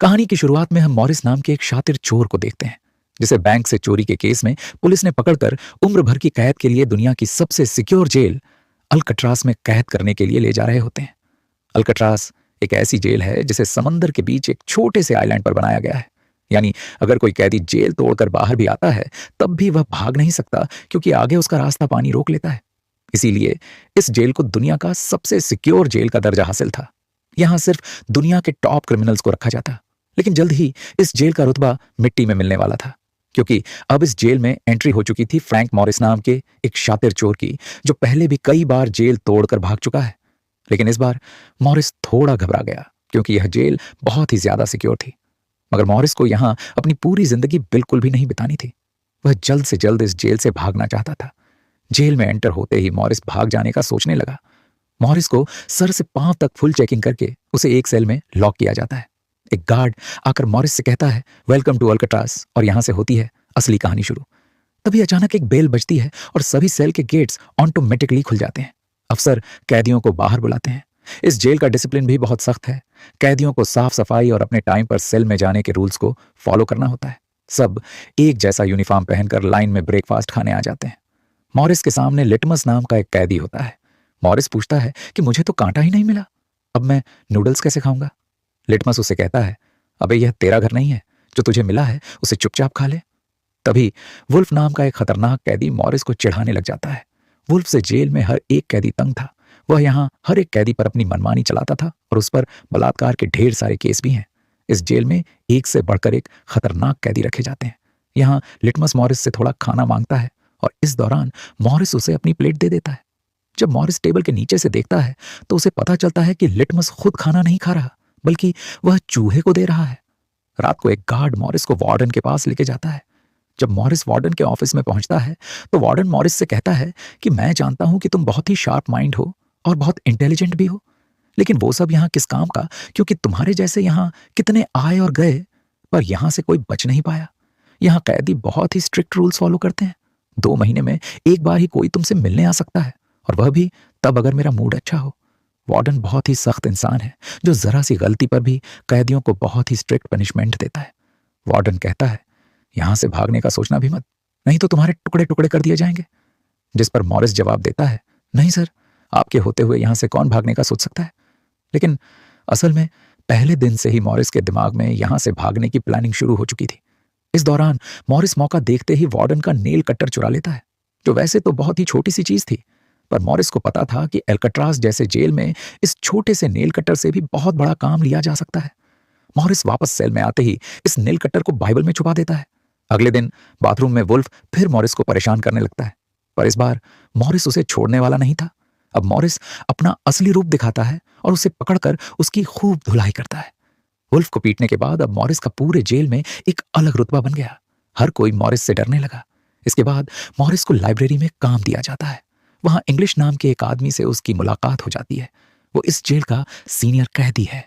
कहानी की शुरुआत में हम मॉरिस नाम के एक शातिर चोर को देखते हैं, जिसे बैंक से चोरी के केस में पुलिस ने पकड़कर उम्र भर की कैद के लिए दुनिया की सबसे सिक्योर जेल अल्कट्रास में कैद करने के लिए ले जा रहे होते हैं। अल्कट्रास एक ऐसी जेल है जिसे समंदर के बीच एक छोटे से आइलैंड पर बनाया गया है। यानी अगर कोई कैदी जेल तोड़कर बाहर भी आता है तब भी वह भाग नहीं सकता, क्योंकि आगे उसका रास्ता पानी रोक लेता है। इसीलिए इस जेल को दुनिया का सबसे सिक्योर जेल का दर्जा हासिल था। यहां सिर्फ दुनिया के टॉप क्रिमिनल्स को रखा जाता। लेकिन जल्द ही इस जेल का रुतबा मिट्टी में मिलने वाला था, क्योंकि अब इस जेल में एंट्री हो चुकी थी फ्रैंक मॉरिस नाम के एक शातिर चोर की, जो पहले भी कई बार जेल तोड़कर भाग चुका है। लेकिन इस बार मॉरिस थोड़ा घबरा गया, क्योंकि यह जेल बहुत ही ज्यादा सिक्योर थी। मगर मॉरिस को यहां अपनी पूरी जिंदगी बिल्कुल भी नहीं बितानी थी। वह जल्द से जल्द इस जेल से भागना चाहता था। जेल में एंटर होते ही मॉरिस भाग जाने का सोचने लगा। मॉरिस को सर से पांव तक फुल चेकिंग करके उसे एक सेल में लॉक किया जाता है। एक गार्ड आकर मॉरिस से कहता है, वेलकम टू अल्कट्रास, और यहां से होती है असली कहानी शुरू। तभी अचानक एक बेल बजती है और सभी सेल के गेट्स ऑटोमेटिकली खुल जाते हैं। अफसर कैदियों को बाहर बुलाते हैं। इस जेल का डिसिप्लिन भी बहुत सख्त है। कैदियों को साफ सफाई और अपने टाइम पर सेल में जाने के रूल्स को फॉलो करना होता है। सब एक जैसा यूनिफॉर्म पहनकर लाइन में ब्रेकफास्ट खाने आ जाते हैं। मॉरिस के सामने लिटमस नाम का एक कैदी होता है। मॉरिस पूछता है कि मुझे तो कांटा ही नहीं मिला, अब मैं नूडल्स कैसे खाऊंगा? लिटमस उसे कहता है, अबे यह तेरा घर नहीं है, जो तुझे मिला है उसे चुपचाप खा ले। तभी वुल्फ नाम का एक खतरनाक कैदी मॉरिस को चिढ़ाने लग जाता है। वुल्फ से जेल में हर एक कैदी तंग था। वह यहाँ हर एक कैदी पर अपनी मनमानी चलाता था और उस पर बलात्कार के ढेर सारे केस भी हैं। इस जेल में एक से बढ़कर एक खतरनाक कैदी रखे जाते हैं। यहाँ लिटमस मॉरिस से थोड़ा खाना मांगता है और इस दौरान मॉरिस उसे अपनी प्लेट दे देता है। जब मॉरिस टेबल के नीचे से देखता है तो उसे पता चलता है कि लिटमस खुद खाना नहीं खा रहा, बल्कि वह चूहे को दे रहा है। रात को एक गार्ड मॉरिस को वार्डन के पास लेके जाता है। जब मॉरिस वार्डन के ऑफिस में पहुंचता है तो वार्डन मॉरिस से कहता है कि मैं जानता हूं कि तुम बहुत ही शार्प माइंड हो और बहुत इंटेलिजेंट भी हो, लेकिन वो सब यहां किस काम का, क्योंकि तुम्हारे जैसे यहां कितने आए और गए पर यहां से कोई बच नहीं पाया। यहां कैदी बहुत ही स्ट्रिक्ट रूल्स फॉलो करते हैं। 2 महीने में एक बार ही कोई तुमसे मिलने आ सकता है, और वह भी तब अगर मेरा मूड अच्छा हो। वार्डन बहुत ही सख्त इंसान है, जो जरा सी गलती पर भी कैदियों को बहुत ही स्ट्रिक्ट पनिशमेंट देता है। वार्डन कहता है, यहां से भागने का सोचना भी मत, नहीं तो तुम्हारे टुकड़े टुकड़े कर दिए जाएंगे। जिस पर मॉरिस जवाब देता है, नहीं सर, आपके होते हुए यहां से कौन भागने का सोच सकता है। लेकिन असल में पहले दिन से ही मॉरिस के दिमाग में यहां से भागने की प्लानिंग शुरू हो चुकी थी। इस दौरान मॉरिस मौका देखते ही वार्डन का नेल कटर चुरा लेता है, जो वैसे तो बहुत ही छोटी सी चीज थी, पर मॉरिस को पता था कि एल्कट्रास जैसे जेल में इस छोटे से नेल कटर से भी बहुत बड़ा काम लिया जा सकता है। मॉरिस वापस सेल में आते ही इस नेल कटर को बाइबल में छुपा देता है। अगले दिन बाथरूम में वुल्फ फिर मॉरिस को परेशान करने लगता है, पर इस बार मॉरिस उसे छोड़ने वाला नहीं था। अब मॉरिस अपना असली रूप दिखाता है और उसे पकड़कर उसकी खूब धुलाई करता है। वुल्फ को पीटने के बाद अब मॉरिस का पूरे जेल में एक अलग रुतबा बन गया। हर कोई मॉरिस से डरने लगा। इसके बाद मॉरिस को लाइब्रेरी में काम दिया जाता है। वहां इंग्लिश नाम के एक आदमी से उसकी मुलाकात हो जाती है। वो इस जेल का सीनियर कैदी है।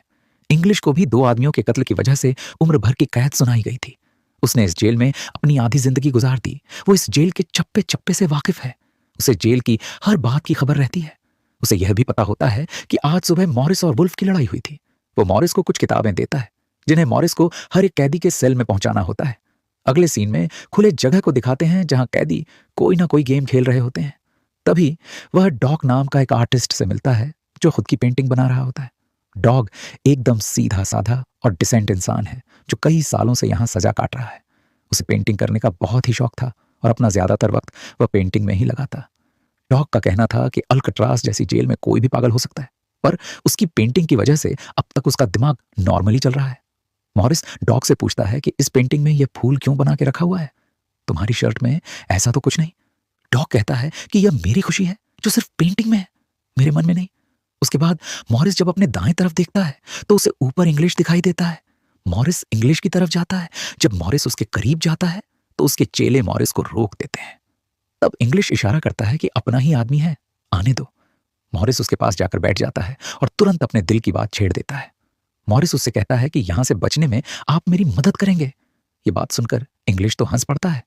इंग्लिश को भी 2 आदमियों के कत्ल की वजह से उम्र भर की कैद सुनाई गई थी। उसने इस जेल में अपनी आधी जिंदगी गुजार दी। वो इस जेल के चप्पे चप्पे से वाकिफ है। उसे जेल की हर बात की खबर रहती है। उसे यह भी पता होता है कि आज सुबह मॉरिस और वुल्फ की लड़ाई हुई थी। वो मॉरिस को कुछ किताबें देता है, जिन्हें मॉरिस को हर एक कैदी के सेल में पहुंचाना होता है। अगले सीन में खुले जगह को दिखाते हैं जहां कैदी कोई ना कोई गेम खेल रहे होते हैं। तभी वह डॉग नाम का एक आर्टिस्ट से मिलता है, जो खुद की पेंटिंग बना रहा होता है। डॉग एकदम सीधा साधा और डिसेंट इंसान है, जो कई सालों से यहां सजा काट रहा है। उसे पेंटिंग करने का बहुत ही शौक था और अपना ज्यादातर वक्त वह पेंटिंग में ही लगाता। डॉग का कहना था कि अल्कट्रास जैसी जेल में कोई भी पागल हो सकता है, पर उसकी पेंटिंग की वजह से अब तक उसका दिमाग नॉर्मली चल रहा है। मॉरिस डॉग से पूछता है कि इस पेंटिंग में यह फूल क्यों बना के रखा हुआ है? तुम्हारी शर्ट में ऐसा तो कुछ नहीं। डॉग कहता है कि यह मेरी खुशी है, जो सिर्फ पेंटिंग में है, मेरे मन में नहीं। उसके बाद मॉरिस जब अपने दाएं तरफ देखता है तो उसे ऊपर इंग्लिश दिखाई देता है। मॉरिस इंग्लिश की तरफ जाता है। जब मॉरिस उसके करीब जाता है तो उसके चेले मॉरिस को रोक देते हैं। तब इंग्लिश इशारा करता है कि अपना ही आदमी है, आने दो। मॉरिस उसके पास जाकर बैठ जाता है और तुरंत अपने दिल की बात छेड़ देता है। मॉरिस उससे कहता है कि यहां से बचने में आप मेरी मदद करेंगे। ये बात सुनकर इंग्लिश तो हंस पड़ता है।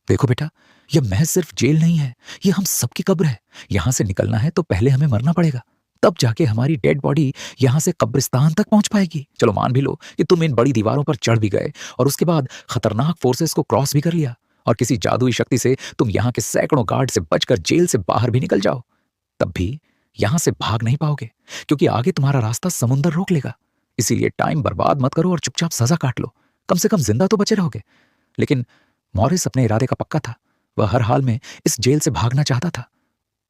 देखो बेटा, यह महज सिर्फ जेल नहीं है, यह हम सबकी कब्र है। यहां से निकलना है तो पहले हमें मरना पड़ेगा, तब जाके हमारी डेड बॉडी यहां से कब्रिस्तान तक पहुंच पाएगी। चलो मान भी लो कि तुम इन बड़ी दीवारों पर चढ़ भी गए और उसके बाद खतरनाक फोर्सेस को क्रॉस भी कर लिया और किसी जादुई शक्ति से तुम यहां के सैकड़ों गार्ड से बचकर जेल से बाहर भी निकल जाओ, तब भी यहां से भाग नहीं पाओगे, क्योंकि आगे तुम्हारा रास्ता समुंदर रोक लेगा। इसीलिए टाइम बर्बाद मत करो और चुपचाप सजा काट लो, कम से कम जिंदा तो बचे रहोगे। लेकिन मॉरिस अपने इरादे का पक्का था। वह हर हाल में इस जेल से भागना चाहता था।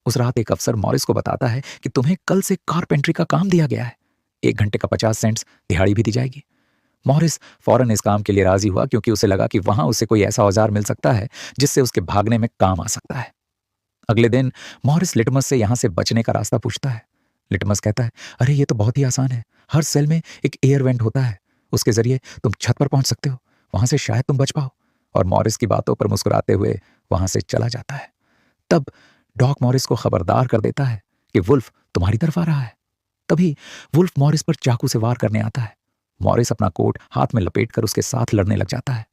उस रात एक अफसर मॉरिस को बताता है कि तुम्हें कल से कारपेंट्री का काम दिया गया है, 1 घंटे का 50 सेंट्स दिहाड़ी भी दी जाएगी। मॉरिस फौरन इस काम के लिए राजी हुआ, क्योंकि उसे लगा कि वहां उसे कोई ऐसा औजार मिल सकता है जिससे उसके भागने में काम आ सकता है। अगले दिन मॉरिस लिटमस से यहां से बचने का रास्ता पूछता है। लिटमस कहता है, अरे ये तो बहुत ही आसान है, हर सेल में एक एयर वेंट होता है, उसके जरिए तुम छत पर पहुंच सकते हो, वहां से शायद तुम बच पाओ। और मॉरिस की बातों पर मुस्कुराते हुए वहां से चला जाता है। तब डॉक मॉरिस को खबरदार कर देता है कि वुल्फ तुम्हारी तरफ आ रहा है। तभी वुल्फ मॉरिस पर चाकू से वार करने आता है। मॉरिस अपना कोट हाथ में लपेटकर उसके साथ लड़ने लग जाता है।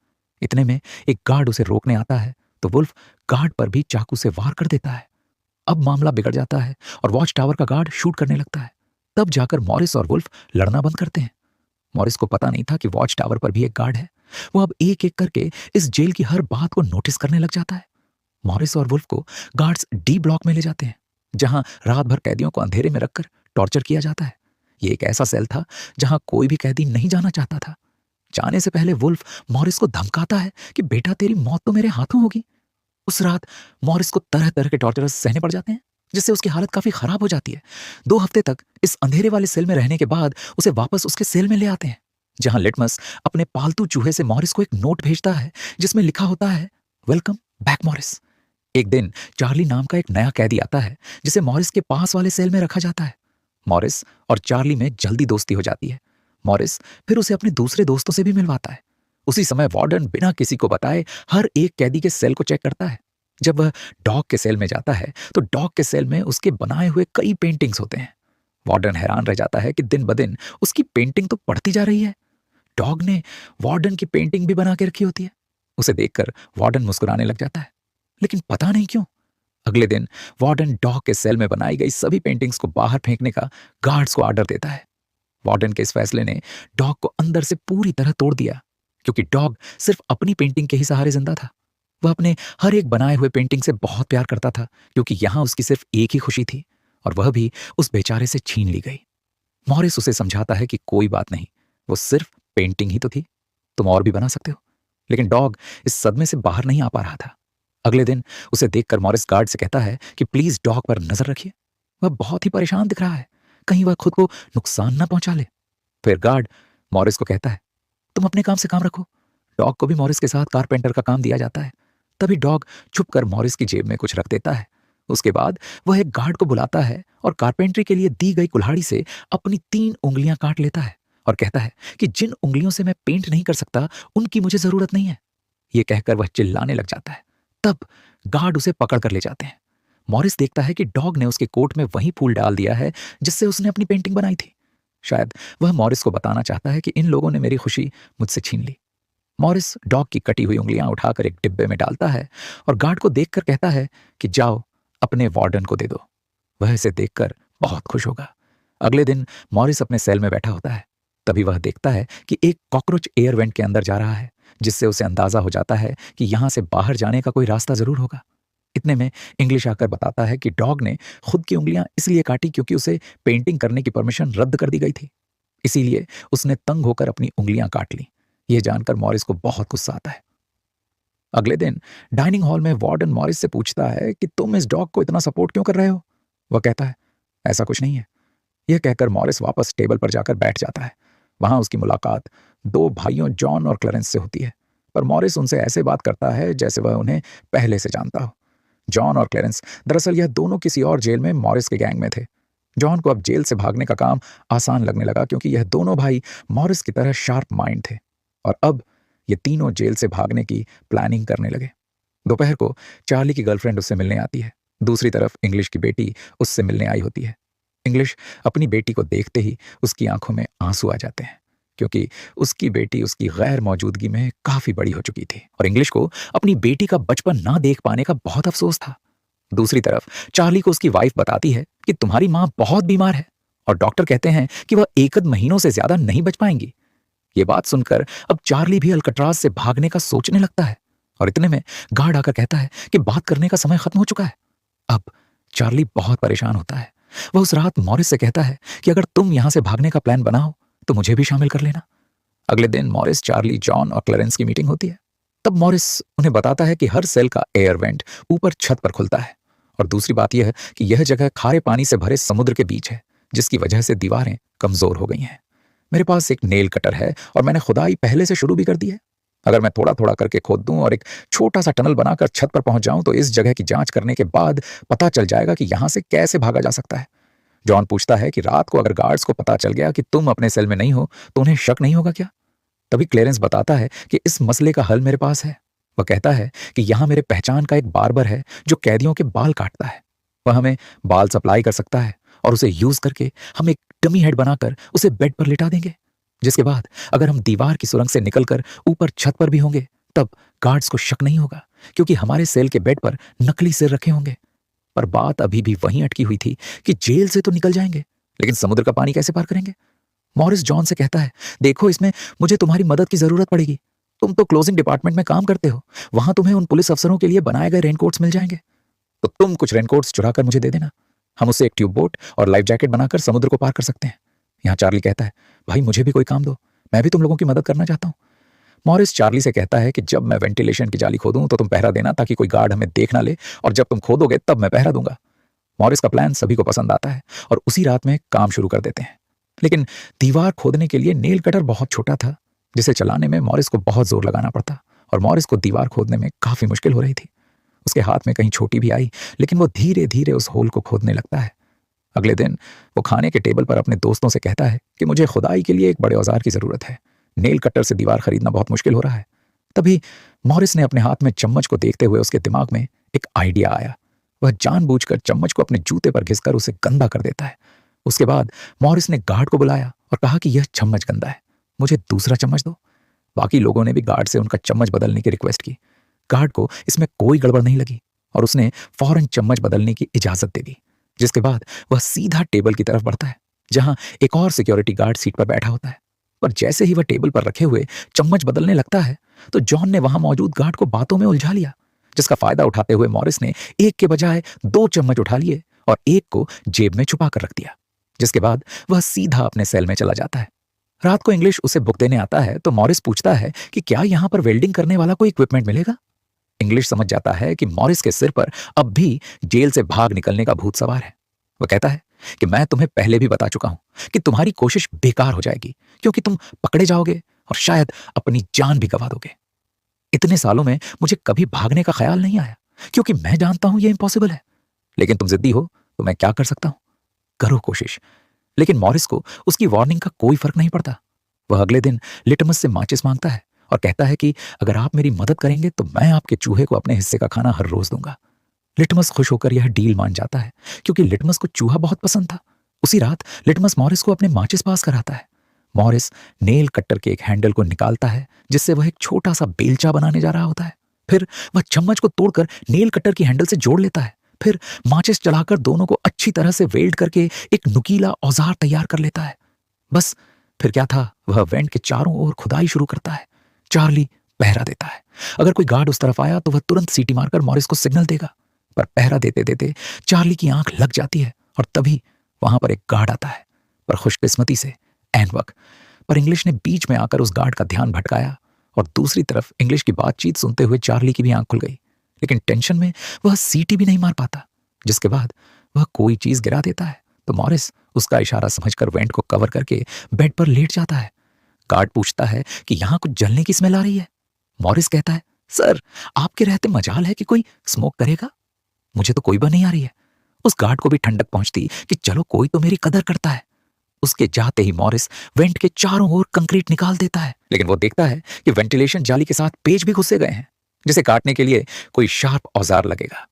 इतने में एक गार्ड उसे रोकने आता है, तो वुल्फ गार्ड पर भी चाकू से वार कर देता है। अब मामला बिगड़ जाता है और वॉच टावर का गार्ड शूट करने लगता है। तब जाकर मॉरिस और वुल्फ लड़ना बंद करते हैं। मॉरिस को पता नहीं था कि वॉच टावर पर भी एक गार्ड है। वो अब एक एक करके इस जेल की हर बात को नोटिस करने लग जाता है। मॉरिस और वुल्फ को गार्ड्स डी ब्लॉक में ले जाते हैं, जहां रात भर कैदियों को अंधेरे में रखकर टॉर्चर किया जाता है। ये एक ऐसा सेल था जहां कोई भी कैदी नहीं जाना चाहता था। जाने से पहले वुल्फ मॉरिस को धमकाता है कि बेटा तेरी मौत तो मेरे हाथों होगी। उस रात मॉरिस को तरह तरह के टॉर्चर्स सहने पड़ जाते हैं, जिससे उसकी हालत काफी खराब हो जाती है। 2 हफ्ते तक इस अंधेरे वाले सेल में रहने के बाद उसे वापस उसके सेल में ले आते हैं, जहां लिटमस अपने पालतू चूहे से मॉरिस को एक नोट भेजता है जिसमें लिखा होता है, वेलकम बैक मॉरिस। एक दिन चार्ली नाम का एक नया कैदी आता है, जिसे मॉरिस के पास वाले सेल में रखा जाता है। मॉरिस और चार्ली में जल्दी दोस्ती हो जाती है। मॉरिस फिर उसे अपने दूसरे दोस्तों से भी मिलवाता है। उसी समय वार्डन बिना किसी को बताए हर एक कैदी के सेल को चेक करता है। जब वह डॉग के सेल में जाता है तो डॉग के सेल में उसके बनाए हुए कई पेंटिंग्स होते हैं। वार्डन हैरान रह जाता है कि दिन ब दिन उसकी पेंटिंग तो बढ़ती जा रही है। डॉग ने वार्डन की पेंटिंग भी बना के रखी होती है। उसे देखकर वार्डन मुस्कुराने लग जाता है, लेकिन पता नहीं क्यों। अगले दिन वार्डन डॉग के सेल में बनाई गई सभी पेंटिंग्स को बाहर फेंकने का गार्ड्स को ऑर्डर देता है। वार्डन के इस फैसले ने डॉग को अंदर से पूरी तरह तोड़ दिया, क्योंकि डॉग सिर्फ अपनी पेंटिंग के ही सहारे जिंदा था। वह अपने हर एक बनाए हुए पेंटिंग से बहुत प्यार करता था, क्योंकि यहां उसकी सिर्फ एक ही खुशी थी, और वह भी उस बेचारे से छीन ली गई। मॉरिस उसे समझाता है कि कोई बात नहीं, वो सिर्फ पेंटिंग ही तो थी, तुम और भी बना सकते हो। लेकिन डॉग इस सदमे से बाहर नहीं आ पा रहा था। अगले दिन उसे देखकर मॉरिस गार्ड से कहता है कि प्लीज डॉग पर नजर रखिए, वह बहुत ही परेशान दिख रहा है, कहीं वह खुद को नुकसान ना पहुंचा ले। फिर गार्ड मॉरिस को कहता है, तुम अपने काम से काम रखो। डॉग को भी मॉरिस के साथ कारपेंटर का काम दिया जाता है। तभी डॉग छुपकर मॉरिस की जेब में कुछ रख देता है। उसके बाद वह एक गार्ड को बुलाता है और कारपेंट्री के लिए दी गई कुल्हाड़ी से अपनी 3 उंगलियां काट लेता है और कहता है कि जिन उंगलियों से मैं पेंट नहीं कर सकता उनकी मुझे जरूरत नहीं है। यह कहकर वह चिल्लाने लग जाता है। तब गार्ड उसे पकड़ कर ले जाते हैं। मॉरिस देखता है कि डॉग ने उसके कोट में वही फूल डाल दिया है जिससे उसने अपनी पेंटिंग बनाई थी। शायद वह मॉरिस को बताना चाहता है कि इन लोगों ने मेरी खुशी मुझसे छीन ली। मॉरिस डॉग की कटी हुई उंगलियां उठाकर एक डिब्बे में डालता है और गार्ड को देखकर कहता है कि जाओ अपने वार्डन को दे दो, वह इसे देखकर बहुत खुश होगा। अगले दिन मॉरिस अपने सेल में बैठा होता है। तभी वह देखता है कि एक कॉकरोच एयर वेंट के अंदर जा रहा है, जिससे उसे अंदाजा हो जाता है कि यहां से बाहर जाने का कोई रास्ता जरूर होगा। इतने में इंग्लिश आकर बताता है कि डॉग ने खुद की उंगलियां इसलिए काटी क्योंकि उसे पेंटिंग करने की परमिशन रद्द कर दी गई थी, इसीलिए उसने तंग होकर अपनी उंगलियां काट ली। यह जानकर मॉरिस को बहुत गुस्सा आता है। अगले दिन डाइनिंग हॉल में वार्डन मॉरिस से पूछता है कि तुम इस डॉग को इतना सपोर्ट क्यों कर रहे हो। वह कहता है, ऐसा कुछ नहीं है। यह कहकर मॉरिस वापस टेबल पर जाकर बैठ जाता है। वहां उसकी मुलाकात 2 भाइयों जॉन और क्लेरेंस से होती है, पर मॉरिस उनसे ऐसे बात करता है जैसे वह उन्हें पहले से जानता हो। जॉन और क्लेरेंस दरअसल यह दोनों किसी और जेल में मॉरिस के गैंग में थे। जॉन को अब जेल से भागने का काम आसान लगने लगा, क्योंकि यह दोनों भाई मॉरिस की तरह शार्प माइंड थे, और अब ये तीनों जेल से भागने की प्लानिंग करने लगे। दोपहर को चार्ली की गर्लफ्रेंड उससे मिलने आती है। दूसरी तरफ इंग्लिश की बेटी उससे मिलने आई होती है। इंग्लिश अपनी बेटी को देखते ही उसकी आंखों में आंसू आ जाते हैं, क्योंकि उसकी बेटी उसकी गैर मौजूदगी में काफी बड़ी हो चुकी थी और इंग्लिश को अपनी बेटी का बचपन ना देख पाने का बहुत अफसोस था। दूसरी तरफ चार्ली को उसकी वाइफ बताती है कि तुम्हारी मां बहुत बीमार है और डॉक्टर कहते हैं कि वह एक आध महीनों से ज्यादा नहीं बच पाएंगी। ये बात सुनकर अब चार्ली भी अल्कट्राज से भागने का सोचने लगता है और इतने में गार्ड आकर कहता है कि बात करने का समय खत्म हो चुका है। अब चार्ली बहुत परेशान होता है। वह उस रात मॉरिस से कहता है कि अगर तुम यहां से भागने का प्लान बनाओ तो मुझे भी शामिल कर लेना। अगले दिन मॉरिस, चार्ली, जॉन और क्लेरेंस की मीटिंग होती है। तब मॉरिस उन्हें बताता है कि हर सेल का एयर वेंट ऊपर छत पर खुलता है और दूसरी बात यह है कि यह जगह खारे पानी से भरे समुद्र के बीच है, जिसकी वजह से दीवारें कमजोर हो गई हैं। मेरे पास एक नेल कटर है और मैंने खुदाई पहले से शुरू भी कर दी है। अगर मैं थोड़ा थोड़ा करके खोद दूं और एक छोटा सा टनल बनाकर छत पर पहुंच जाऊं तो इस जगह की जांच करने के बाद पता चल जाएगा कि यहां से कैसे भागा जा सकता है। जॉन पूछता है कि रात को अगर गार्ड्स को पता चल गया कि तुम अपने सेल में नहीं हो तो उन्हें शक नहीं होगा क्या? तभी क्लेरेंस बताता है कि इस मसले का हल मेरे पास है। वह कहता है कि यहां मेरे पहचान का एक बार्बर है जो कैदियों के बाल काटता है। वह हमें बाल सप्लाई कर सकता है और उसे यूज करके हम एक डमी हेड बनाकर उसे बेड पर लिटा देंगे, जिसके बाद अगर हम दीवार की सुरंग से निकलकर ऊपर छत पर भी होंगे तब गार्ड्स को शक नहीं होगा, क्योंकि हमारे सेल के बेड पर नकली सिर रखे होंगे। पर बात अभी भी वहीं अटकी हुई थी कि जेल से तो निकल जाएंगे, लेकिन समुद्र का पानी कैसे पार करेंगे? मॉरिस जॉन से कहता है, देखो इसमें मुझे तुम्हारी मदद की जरूरत पड़ेगी। तुम तो क्लोजिंग डिपार्टमेंट में काम करते हो, वहां तुम्हें उन पुलिस अफसरों के लिए बनाए गए रेनकोट्स मिल जाएंगे। तो तुम कुछ रेनकोट्स चुरा कर मुझे दे देना। हम उससे एक ट्यूब बोट और लाइफ जैकेट बनाकर समुद्र को पार कर सकते हैं। यहाँ चार्ली कहता है, भाई मुझे भी कोई काम दो, मैं भी तुम लोगों की मदद करना चाहता हूँ। मॉरिस चार्ली से कहता है कि जब मैं वेंटिलेशन की जाली खोदूं तो तुम पहरा देना, ताकि कोई गार्ड हमें देख ना ले, और जब तुम खोदोगे तब मैं पहरा दूंगा। मॉरिस का प्लान सभी को पसंद आता है और उसी रात में काम शुरू कर देते हैं। लेकिन दीवार खोदने के लिए नेल कटर बहुत छोटा था, जिसे चलाने में मॉरिस को बहुत जोर लगाना पड़ता और मॉरिस को दीवार खोदने में काफी मुश्किल हो रही थी। उसके हाथ में कहीं छोटी भी आई, लेकिन वो धीरे धीरे उस होल को खोदने लगता है। अगले दिन वो खाने के टेबल पर अपने दोस्तों से कहता है कि मुझे खुदाई के लिए एक बड़े औजार की जरूरत है। नेल कटर से दीवार खरीदना बहुत मुश्किल हो रहा है। तभी मॉरिस ने अपने हाथ में चम्मच को देखते हुए उसके दिमाग में एक आइडिया आया। वह जानबूझकर चम्मच को अपने जूते पर घिसकर उसे गंदा कर देता है। उसके बाद मॉरिस ने गार्ड को बुलाया और कहा कि यह चम्मच गंदा है, मुझे दूसरा चम्मच दो। बाकी लोगों ने भी गार्ड से उनका चम्मच बदलने की रिक्वेस्ट की। गार्ड को इसमें कोई गड़बड़ नहीं लगी और उसने फौरन चम्मच बदलने की इजाजत दे दी, जिसके बाद वह सीधा टेबल की तरफ बढ़ता है, जहां एक और सिक्योरिटी गार्ड सीट पर बैठा होता है। पर जैसे ही वह टेबल पर रखे हुए चम्मच बदलने लगता है तो जॉन ने वहां मौजूद गार्ड को बातों में उलझा लिया, जिसका फायदा उठाते हुए मॉरिस ने एक के बजाय 2 चम्मच उठा लिए और एक को जेब में छुपा कर रख दिया, जिसके बाद वह सीधा अपने सेल में चला जाता है। रात को इंग्लिश उसे बुक देने आता है तो मॉरिस पूछता है कि क्या यहां पर वेल्डिंग करने वाला कोई इक्विपमेंट मिलेगा। इंग्लिश समझ जाता है कि मॉरिस के सिर पर अब भी जेल से भाग निकलने का भूत सवार है। वह कहता है कि मैं तुम्हें पहले भी बता चुका हूं कि तुम्हारी कोशिश बेकार हो जाएगी, क्योंकि तुम पकड़े जाओगे और शायद अपनी जान भी गंवा दोगे। इतने सालों में मुझे कभी भागने का ख्याल नहीं आया, क्योंकि मैं जानता हूं यह इम्पॉसिबल है, लेकिन तुम जिद्दी हो तो मैं क्या कर सकता हूं। करो कोशिश। लेकिन मॉरिस को उसकी वार्निंग का कोई फर्क नहीं पड़ता। वह अगले दिन लिटमस से माचिस मांगता है और कहता है कि अगर आप मेरी मदद करेंगे तो मैं आपके चूहे को अपने हिस्से का खाना हर रोज दूंगा। लिटमस खुश होकर यह डील मान जाता है, क्योंकि लिटमस को चूहा बहुत पसंद था। उसी रात लिटमस मॉरिस को अपने माचिस पास कराता है। मॉरिस नेल कट्टर के एक हैंडल को निकालता है, जिससे वह एक छोटा सा बेलचा बनाने जा रहा होता है। फिर वह चम्मच को तोड़कर नेल कट्टर की हैंडल से जोड़ लेता है। फिर माचिस चलाकर दोनों को अच्छी तरह से वेल्ड करके एक नुकीला औजार तैयार कर लेता है। बस फिर क्या था, वह वेंट के चारों ओर खुदाई शुरू करता है। चार्ली पहरा देता है। अगर कोई गार्ड उस तरफ आया तो वह तुरंत सीटी मारकर मॉरिस को सिग्नल देगा। पर पहरा देते देते चार्ली की आंख लग जाती है और तभी वहां पर एक गार्ड आता है, पर खुशकिस्मती से ऐन वक्त पर इंग्लिश ने बीच में आकर उस गार्ड का ध्यान भटकाया और दूसरी तरफ इंग्लिश की बातचीत सुनते हुए चार्ली की भी आंख खुल गई, लेकिन टेंशन में वह सीटी भी नहीं मार पाता, जिसके बाद वह कोई चीज गिरा देता है तो मॉरिस उसका इशारा समझकर वेंट को कवर करके बेड पर लेट जाता है। गार्ड पूछता है कि यहां कुछ जलने की स्मेल आ रही है। मॉरिस कहता है, सर आपके रहते मजाल है कि कोई स्मोक करेगा, मुझे तो कोई भी नहीं आ रही है। उस गार्ड को भी ठंडक पहुंचती कि चलो कोई तो मेरी कदर करता है। उसके जाते ही मॉरिस वेंट के चारों ओर कंक्रीट निकाल देता है, लेकिन वो देखता है कि वेंटिलेशन जाली के साथ पेच भी घुसे गए हैं, जिसे काटने के लिए कोई शार्प औजार लगेगा।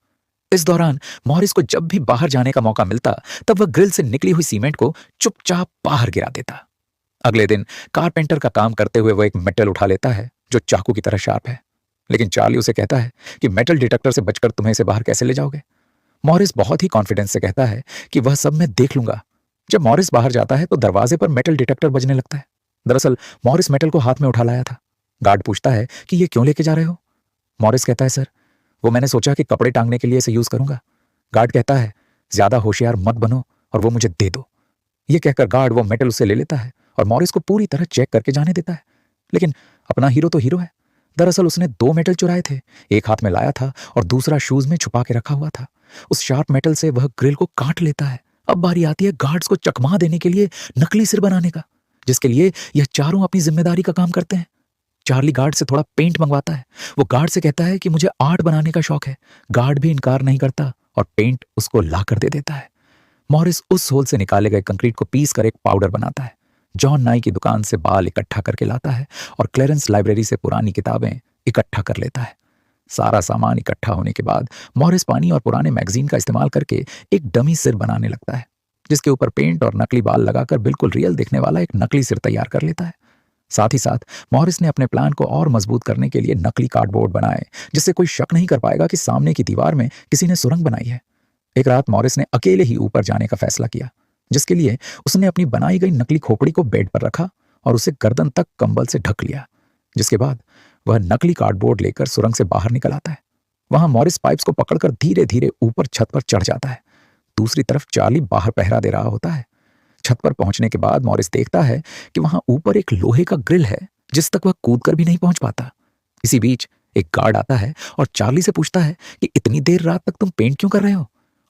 इस दौरान मॉरिस को जब भी बाहर जाने का मौका मिलता तब वह ग्रिल से निकली हुई सीमेंट को चुपचाप बाहर गिरा देता। अगले दिन कारपेंटर का काम करते हुए वह एक मेटल उठा लेता है जो चाकू की तरह शार्प है, लेकिन चार्ली उसे कहता है कि मेटल डिटेक्टर से बचकर तुम्हें इसे बाहर कैसे ले जाओगे। मॉरिस बहुत ही कॉन्फिडेंस से कहता है कि वह सब मैं देख लूंगा। जब मॉरिस बाहर जाता है तो दरवाजे पर मेटल डिटेक्टर बजने लगता है। दरअसल मॉरिस मेटल को हाथ में उठा लाया था। गार्ड पूछता है कि ये क्यों लेके जा रहे हो? मॉरिस कहता है, सर वो मैंने सोचा कि कपड़े टांगने के लिए इसे यूज करूंगा। गार्ड कहता है, ज्यादा होशियार मत बनो और वो मुझे दे दो। ये कहकर गार्ड वो मेटल उससे ले लेता है और मॉरिस को पूरी तरह चेक करके जाने देता है। लेकिन अपना हीरो तो हीरो है। दरअसल उसने 2 मेटल चुराए थे, एक हाथ में लाया था और दूसरा शूज में छुपा के रखा हुआ था। उस शार्प मेटल से वह ग्रिल को काट लेता है। अब बारी आती है गार्ड्स को चकमा देने के लिए नकली सिर बनाने का, जिसके लिए यह चारों अपनी जिम्मेदारी का काम करते हैं। चार्ली गार्ड से थोड़ा पेंट मंगवाता है। वो गार्ड से कहता है कि मुझे आर्ट बनाने का शौक है। गार्ड भी इनकार नहीं करता और पेंट उसको ला कर दे देता है। मॉरिस उस होल से निकाले गए कंक्रीट को पीस कर एक पाउडर बनाता है। जॉन नाई की दुकान से बाल इकट्ठा करके लाता है और क्लेरेंस लाइब्रेरी से पुरानी किताबें इकट्ठा कर लेता है। सारा सामान इकट्ठा होने के बाद मॉरिस पानी और पुराने मैगजीन का इस्तेमाल करके एक डमी सिर बनाने लगता है, जिसके ऊपर पेंट और नकली बाल लगाकर बिल्कुल रियल दिखने वाला एक नकली सिर तैयार कर लेता है। साथ ही साथ मॉरिस ने अपने प्लान को और मजबूत करने के लिए नकली कार्डबोर्ड बनाए, जिससे कोई शक नहीं कर पाएगा कि सामने की दीवार में किसी ने सुरंग बनाई है। एक रात मॉरिस ने अकेले ही ऊपर जाने का फैसला किया, जिसके लिए उसने अपनी बनाई गई नकली खोपड़ी को बेड पर रखा और उसे गर्दन तक कंबल से ढक लिया। जिसके बाद वह नकली कार्डबोर्ड लेकर सुरंग से बाहर निकल आता है। वहां मॉरिस पाइप्स को पकड़कर धीरे धीरे ऊपर छत पर चढ़ जाता है। दूसरी तरफ चार्ली बाहर पहरा दे रहा होता है। छत पर पहुंचने के बाद मॉरिस देखता है कि वहां ऊपर एक लोहे का ग्रिल है, जिस तक वह कूदकर भी नहीं पहुंच पाता। इसी बीच एक गार्ड आता है और चार्ली से पूछता है कि इतनी देर रात तक तुम पेंट क्यों कर रहे हो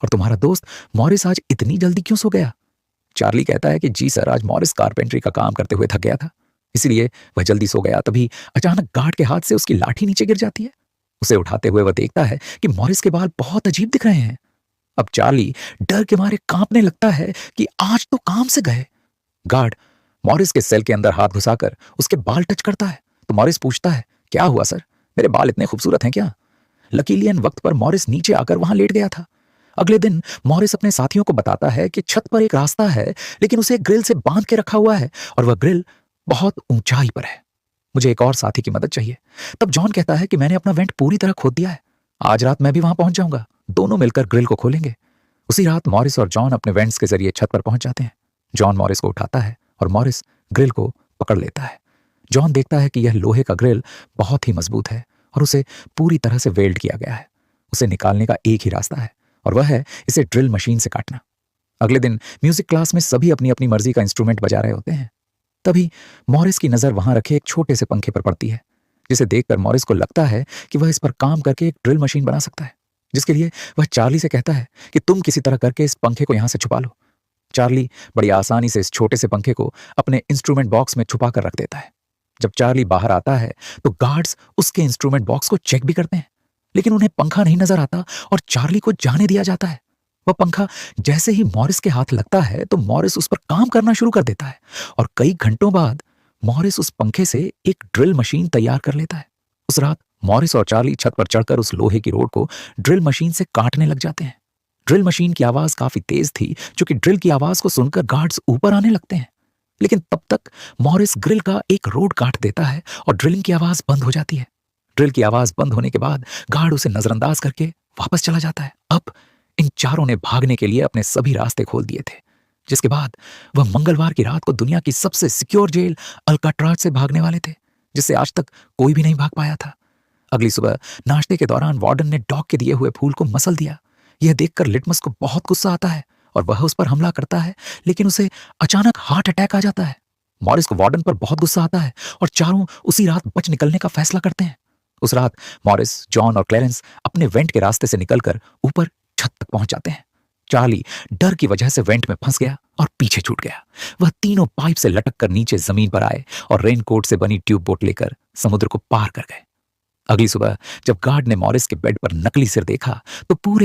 और तुम्हारा दोस्त मॉरिस आज इतनी जल्दी क्यों सो गया? चार्ली कहता है कि जी सर, आज मॉरिस कारपेंट्री का काम करते हुए थक गया था, इसलिए वह जल्दी सो गया। तभी अचानक गार्ड के हाथ से उसकी लाठी नीचे गिर जाती है। उसे उठाते हुए वह देखता है कि मॉरिस के बाल बहुत अजीब दिख रहे हैं। अब चार्ली डर के मारे कांपने लगता है कि आज तो काम से गए। गार्ड मॉरिस के सेल के अंदर हाथ घुसाकर उसके बाल टच करता है तो मॉरिस पूछता है, क्या हुआ सर, मेरे बाल इतने खूबसूरत हैं क्या? लकीली इन वक्त पर मॉरिस नीचे आकर वहां लेट गया था। अगले दिन मॉरिस अपने साथियों को बताता है कि छत पर एक रास्ता है, लेकिन उसे ग्रिल से बांध के रखा हुआ है और वह ग्रिल बहुत ऊंचाई पर है। मुझे एक और साथी की मदद चाहिए। तब जॉन कहता है कि मैंने अपना वेंट पूरी तरह खोद दिया है, आज रात मैं भी वहां पहुंच जाऊंगा, दोनों मिलकर ग्रिल को खोलेंगे। उसी रात मॉरिस और जॉन अपने वेंट्स के जरिए छत पर पहुंच जाते हैं। जॉन मॉरिस को उठाता है और मॉरिस ग्रिल को पकड़ लेता है। जॉन देखता है कि यह लोहे का ग्रिल बहुत ही मजबूत है और उसे पूरी तरह से वेल्ड किया गया है। उसे निकालने का एक ही रास्ता है और वह है इसे ड्रिल मशीन से काटना। अगले दिन म्यूजिक क्लास में सभी अपनी अपनी मर्जी का इंस्ट्रूमेंट बजा रहे होते हैं। तभी मॉरिस की नजर वहां रखे एक छोटे से पंखे पर पड़ती है, जिसे देखकर मॉरिस को लगता है कि वह इस पर काम करके एक ड्रिल मशीन बना सकता है, जिसके लिए वह चार्ली से कहता है कि तुम किसी तरह करके इस पंखे को यहां से छुपा लो। चार्ली बड़ी आसानी से इस छोटे से पंखे को अपने इंस्ट्रूमेंट बॉक्स में छुपा कर रख देता है। जब चार्ली बाहर आता है तो गार्ड्स उसके इंस्ट्रूमेंट बॉक्स को चेक भी करते हैं, लेकिन उन्हें पंखा नहीं नजर आता और चार्ली को जाने दिया जाता है। वह पंखा जैसे ही मॉरिस के हाथ लगता है तो मॉरिस उस पर काम करना शुरू कर देता है और कई घंटों बाद मॉरिस उस पंखे से एक ड्रिल मशीन तैयार कर लेता है। उस रात मॉरिस और चार्ली छत पर चढ़कर उस लोहे की रोड को ड्रिल मशीन से काटने लग जाते हैं। ड्रिल मशीन की आवाज काफी तेज थी, जो कि ड्रिल की आवाज को सुनकर गार्ड्स ऊपर आने लगते हैं। लेकिन तब तक मॉरिस ग्रिल का एक रोड काट देता है और ड्रिलिंग की आवाज बंद हो जाती है। ड्रिल की आवाज बंद होने के बाद गार्ड उसे नजरअंदाज करके वापस चला जाता है। अब इन चारों ने भागने के लिए अपने सभी रास्ते खोल दिए थे, जिसके बाद वह मंगलवार की रात को दुनिया की सबसे सिक्योर जेल अल्काट्राज से भागने वाले थे, जिससे आज तक कोई भी नहीं भाग पाया था। अगली सुबह नाश्ते के दौरान वार्डन ने डॉग के दिए हुए फूल को मसल दिया। यह देखकर लिटमस को बहुत गुस्सा आता है और वह उस पर हमला करता है, लेकिन उसे अचानक हार्ट अटैक आ जाता है। मॉरिस को वार्डन पर बहुत गुस्सा आता है और चारों उसी रात बच निकलने का फैसला करते हैं। उस रात मॉरिस, जॉन और क्लेरेंस अपने वेंट के रास्ते से निकलकर ऊपर छत तक पहुंच जाते हैं। चार्ली डर की वजह से वेंट में फंस गया और पीछे छूट गया। वह तीनों पाइप से लटक कर नीचे जमीन पर आए और रेनकोट से बनी ट्यूब बोट लेकर समुद्र को पार कर गए। अगली सुबह जब गार्ड ने मॉरिस के बेड पर नकली सिर देखा तो पूरे